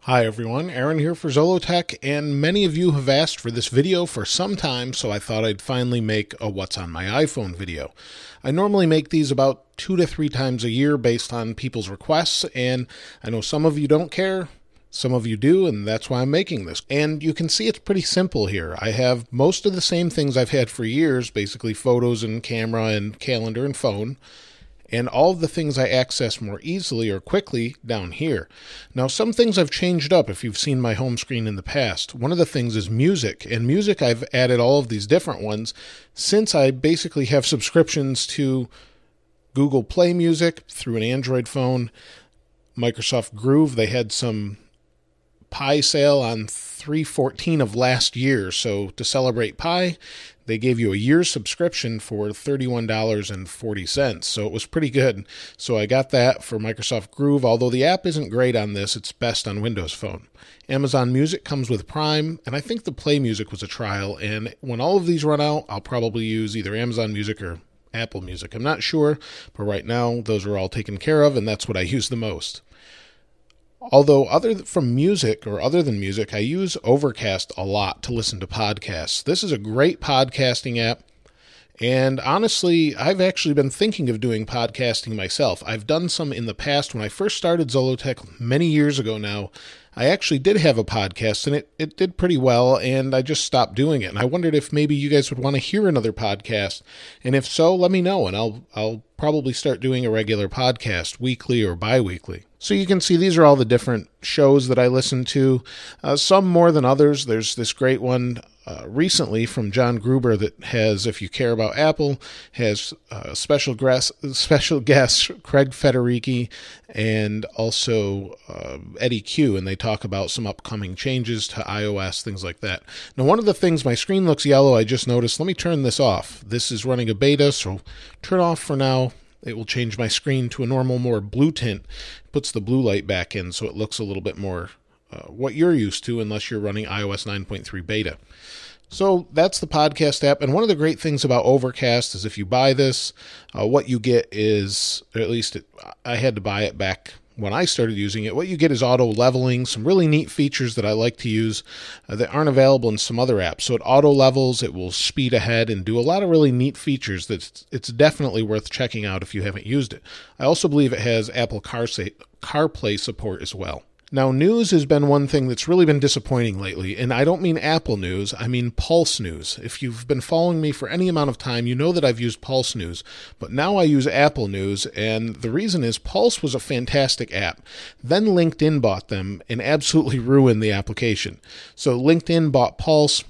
Hi everyone, Aaron here for Zollotech, and many of you have asked for this video for some time, so I thought I'd finally make a What's on My iPhone video. I normally make these about 2 to 3 times a year based on people's requests, and I know some of you don't care, some of you do, and that's why I'm making this. And you can see it's pretty simple here. I have most of the same things I've had for years, basically photos and camera and calendar and phone. And all of the things I access more easily or quickly down here. Now, some things I've changed up if you've seen my home screen in the past. One of the things is music. And music, I've added all of these different ones since I basically have subscriptions to Google Play Music through an Android phone, Microsoft Groove. They had some Pi sale on 3/14 of last year. So to celebrate Pi, they gave you a year's subscription for $31.40, so it was pretty good. So I got that for Microsoft Groove, although the app isn't great on this, it's best on Windows Phone. Amazon Music comes with Prime, and I think the Play Music was a trial, and when all of these run out, I'll probably use either Amazon Music or Apple Music. I'm not sure, but right now, those are all taken care of, and that's what I use the most. Although other than music, I use Overcast a lot to listen to podcasts. This is a great podcasting app, and honestly, I've actually been thinking of doing podcasting myself. I've done some in the past. When I first started Zollotech many years ago now, I actually did have a podcast, and it did pretty well, and I just stopped doing it. And I wondered if maybe you guys would want to hear another podcast, and if so, let me know, and I'll probably start doing a regular podcast, weekly or bi-weekly. So you can see these are all the different shows that I listen to, some more than others. There's this great one recently from John Gruber that has, if you care about Apple, has special guest Craig Federighi and also Eddie Q, and they talk about some upcoming changes to iOS, things like that. Now, one of the things, my screen looks yellow, I just noticed. Let me turn this off. This is running a beta, so turn off for now. It will change my screen to a normal, more blue tint. It puts the blue light back in so it looks a little bit more what you're used to unless you're running iOS 9.3 beta. So that's the podcast app. And one of the great things about Overcast is if you buy this, what you get is, or at least I had to buy it back when I started using it, what you get is auto leveling, some really neat features that I like to use that aren't available in some other apps. So it auto levels, it will speed ahead and do a lot of really neat features that it's definitely worth checking out if you haven't used it. I also believe it has Apple CarPlay support as well. Now, news has been one thing that's really been disappointing lately, and I don't mean Apple News, I mean Pulse News. If you've been following me for any amount of time, you know that I've used Pulse News, but now I use Apple News, and the reason is Pulse was a fantastic app. Then LinkedIn bought them and absolutely ruined the application. So LinkedIn bought Pulse.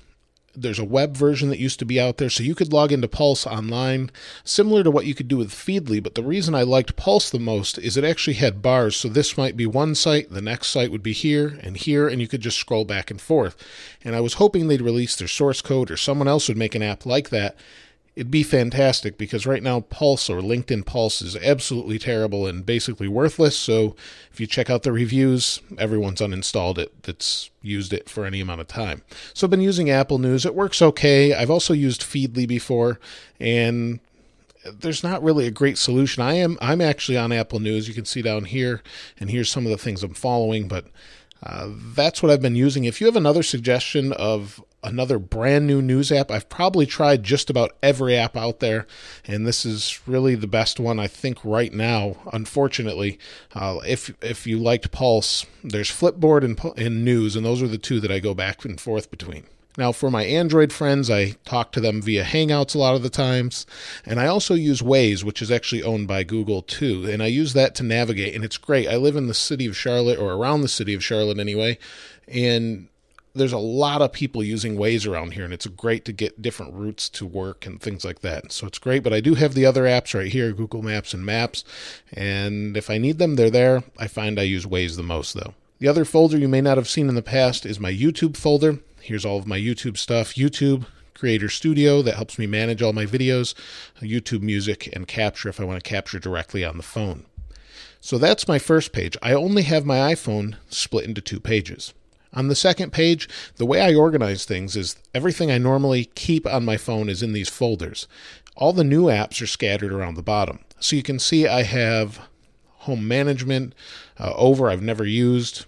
There's a web version that used to be out there, so you could log into Pulse online, similar to what you could do with Feedly, but the reason I liked Pulse the most is it actually had bars, so this might be one site, the next site would be here, and you could just scroll back and forth. And I was hoping they'd release their source code, or someone else would make an app like that. It'd be fantastic, because right now Pulse or LinkedIn Pulse is absolutely terrible and basically worthless, so if you check out the reviews, everyone's uninstalled it that's used it for any amount of time. So I've been using Apple News. It works okay. I've also used Feedly before, and there's not really a great solution. I'm actually on Apple News. You can see down here, and here's some of the things I'm following, but that's what I've been using. If you have another suggestion of another brand new news app, I've probably tried just about every app out there, and this is really the best one I think right now, unfortunately. If you liked Pulse, there's Flipboard and News, and those are the two that I go back and forth between. Now, for my Android friends, I talk to them via Hangouts a lot of the times, and I also use Waze, which is actually owned by Google too, and I use that to navigate, and it's great. I live in the city of Charlotte, or around the city of Charlotte anyway, and there's a lot of people using Waze around here, and it's great to get different routes to work and things like that. So it's great, but I do have the other apps right here, Google Maps and Maps, and if I need them, they're there. I find I use Waze the most, though. The other folder you may not have seen in the past is my YouTube folder. Here's all of my YouTube stuff. YouTube, Creator Studio, that helps me manage all my videos, YouTube Music, and Capture if I want to capture directly on the phone. So that's my first page. I only have my iPhone split into 2 pages. On the second page, the way I organize things is everything I normally keep on my phone is in these folders. all the new apps are scattered around the bottom. So you can see I have home management, over I've never used.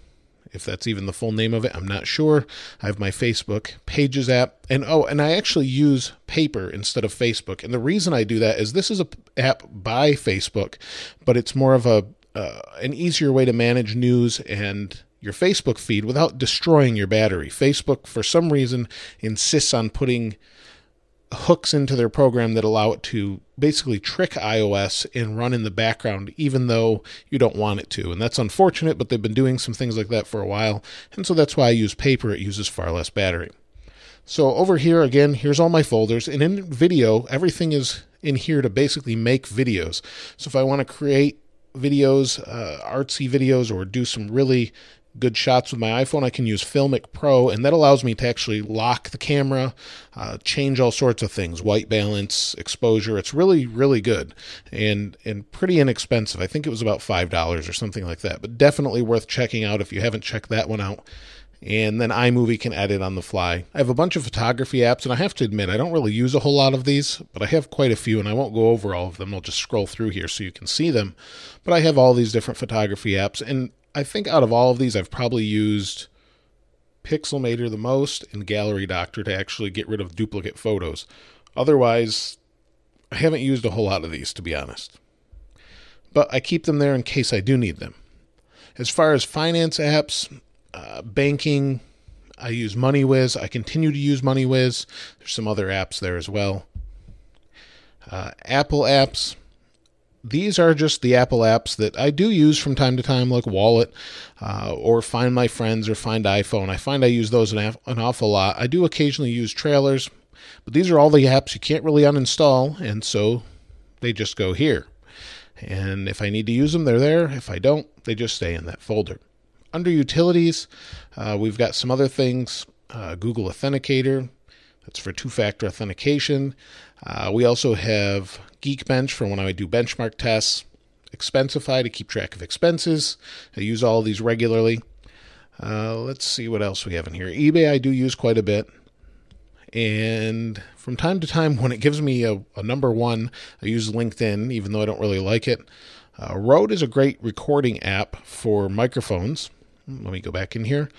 If that's even the full name of it, I'm not sure. I have my Facebook Pages app. And I actually use Paper instead of Facebook. And the reason I do that is this is an app by Facebook, but it's more of an easier way to manage news and your Facebook feed without destroying your battery. Facebook, for some reason, insists on putting hooks into their program that allow it to basically trick iOS and run in the background even though you don't want it to. And that's unfortunate, but they've been doing some things like that for a while. And so that's why I use Paper. It uses far less battery. So over here, again, here's all my folders. And in video, everything is in here to basically make videos. So if I want to create videos, artsy videos, or do some really good shots with my iPhone, I can use Filmic Pro, and that allows me to actually lock the camera, change all sorts of things, white balance, exposure. It's really, really good and pretty inexpensive. I think it was about $5 or something like that, but definitely worth checking out if you haven't checked that one out. And then iMovie can edit on the fly. I have a bunch of photography apps, and I have to admit, I don't really use a whole lot of these, but I have quite a few, and I won't go over all of them. I'll just scroll through here so you can see them. But I have all these different photography apps, and I think out of all of these, I've probably used Pixelmator the most and Gallery Doctor to actually get rid of duplicate photos. Otherwise, I haven't used a whole lot of these, to be honest. But I keep them there in case I do need them. As far as finance apps, banking, I use MoneyWiz. I continue to use MoneyWiz. There's some other apps there as well. Apple apps. These are just the Apple apps that I do use from time to time, like Wallet, or Find My Friends, or Find iPhone. I find I use those an awful lot. I do occasionally use Trailers, but these are all the apps you can't really uninstall, and so they just go here. And if I need to use them, they're there. If I don't, they just stay in that folder. Under Utilities, we've got some other things. Google Authenticator, that's for two-factor authentication. We also have Geekbench for when I do benchmark tests. Expensify to keep track of expenses. I use all of these regularly. Let's see what else we have in here. eBay I do use quite a bit. And from time to time, when it gives me a number one, I use LinkedIn, even though I don't really like it. Rode is a great recording app for microphones. Let me go back in here.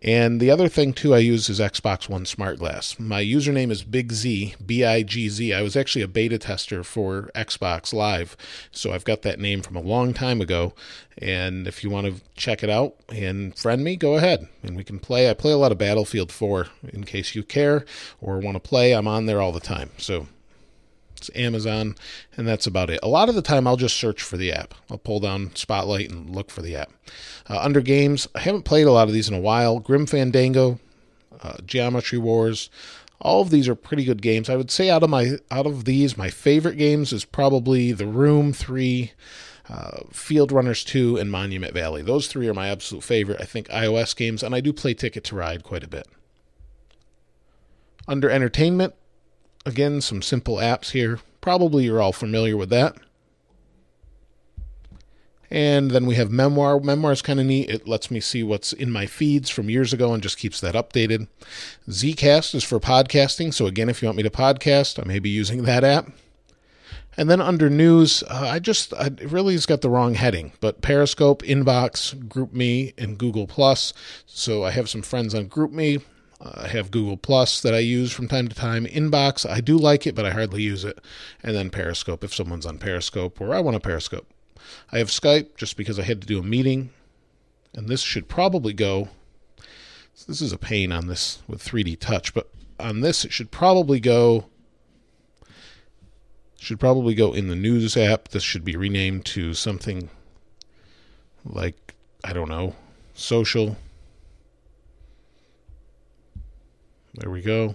And the other thing, too, I use is Xbox One Smart Glass. My username is Big Z, B-I-G-Z. I was actually a beta tester for Xbox Live, so I've got that name from a long time ago. And if you want to check it out and friend me, go ahead, and we can play. I play a lot of Battlefield 4, in case you care or want to play. I'm on there all the time, so it's Amazon, and that's about it. A lot of the time, I'll just search for the app. I'll pull down Spotlight and look for the app. Under games, I haven't played a lot of these in a while. Grim Fandango, Geometry Wars, all of these are pretty good games. I would say out of these, my favorite games is probably The Room 3, Field Runners 2, and Monument Valley. Those three are my absolute favorite, I think, iOS games, and I do play Ticket to Ride quite a bit. Under entertainment, again, some simple apps here. Probably you're all familiar with that. And then we have Memoir. Memoir is kind of neat. It lets me see what's in my feeds from years ago and just keeps that updated. Zcast is for podcasting. So again, if you want me to podcast, I may be using that app. And then under news, it really has got the wrong heading, but Periscope, Inbox, GroupMe, and Google+. So I have some friends on GroupMe. I have Google Plus that I use from time to time. Inbox, I do like it, but I hardly use it. And then Periscope, if someone's on Periscope, or I want a Periscope. I have Skype, just because I had to do a meeting. And this should probably go, this is a pain on this with 3D Touch, but on this it should probably go in the News app. This should be renamed to something like, I don't know, Social. There we go.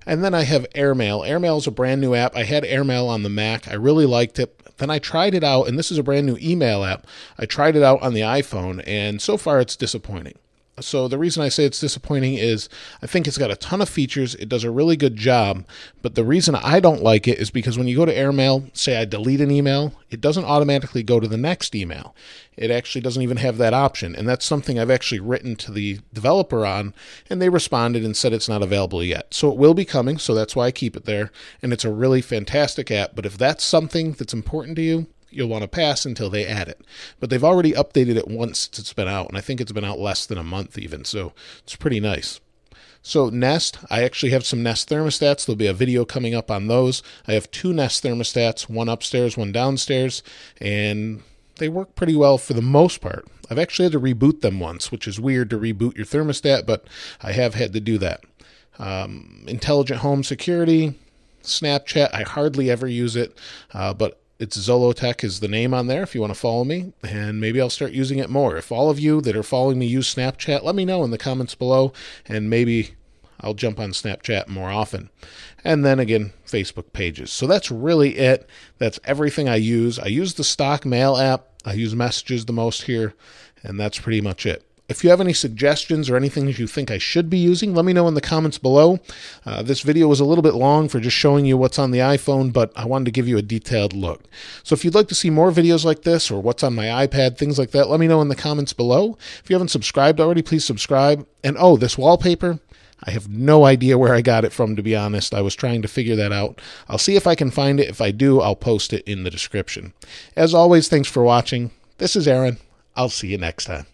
And then I have Airmail. Airmail is a brand new app. I had Airmail on the Mac. I really liked it. Then I tried it out, and this is a brand new email app. I tried it out on the iPhone, and so far it's disappointing. So the reason I say it's disappointing is I think it's got a ton of features. It does a really good job. But the reason I don't like it is because when you go to Airmail, say I delete an email, it doesn't automatically go to the next email. It actually doesn't even have that option. And that's something I've actually written to the developer on, and they responded and said it's not available yet. So it will be coming, so that's why I keep it there. And it's a really fantastic app. But if that's something that's important to you, you'll want to pass until they add it. But they've already updated it once since it's been out, and I think it's been out less than a month even, so it's pretty nice. So Nest, I actually have some Nest thermostats. There'll be a video coming up on those. I have 2 Nest thermostats, one upstairs, one downstairs, and they work pretty well for the most part. I've actually had to reboot them once, which is weird to reboot your thermostat, but I have had to do that. Intelligent home security, Snapchat, I hardly ever use it, but it's Zolotech is the name on there if you want to follow me, and maybe I'll start using it more. If all of you that are following me use Snapchat, let me know in the comments below, and maybe I'll jump on Snapchat more often. And then again, Facebook pages. So that's really it. That's everything I use. I use the stock mail app. I use messages the most here, and that's pretty much it. If you have any suggestions or anything that you think I should be using, let me know in the comments below. This video was a little bit long for just showing you what's on the iPhone, but I wanted to give you a detailed look. So if you'd like to see more videos like this or what's on my iPad, things like that, let me know in the comments below. If you haven't subscribed already, please subscribe. And oh, this wallpaper, I have no idea where I got it from, to be honest. I was trying to figure that out. I'll see if I can find it. If I do, I'll post it in the description. As always, thanks for watching. This is Aaron. I'll see you next time.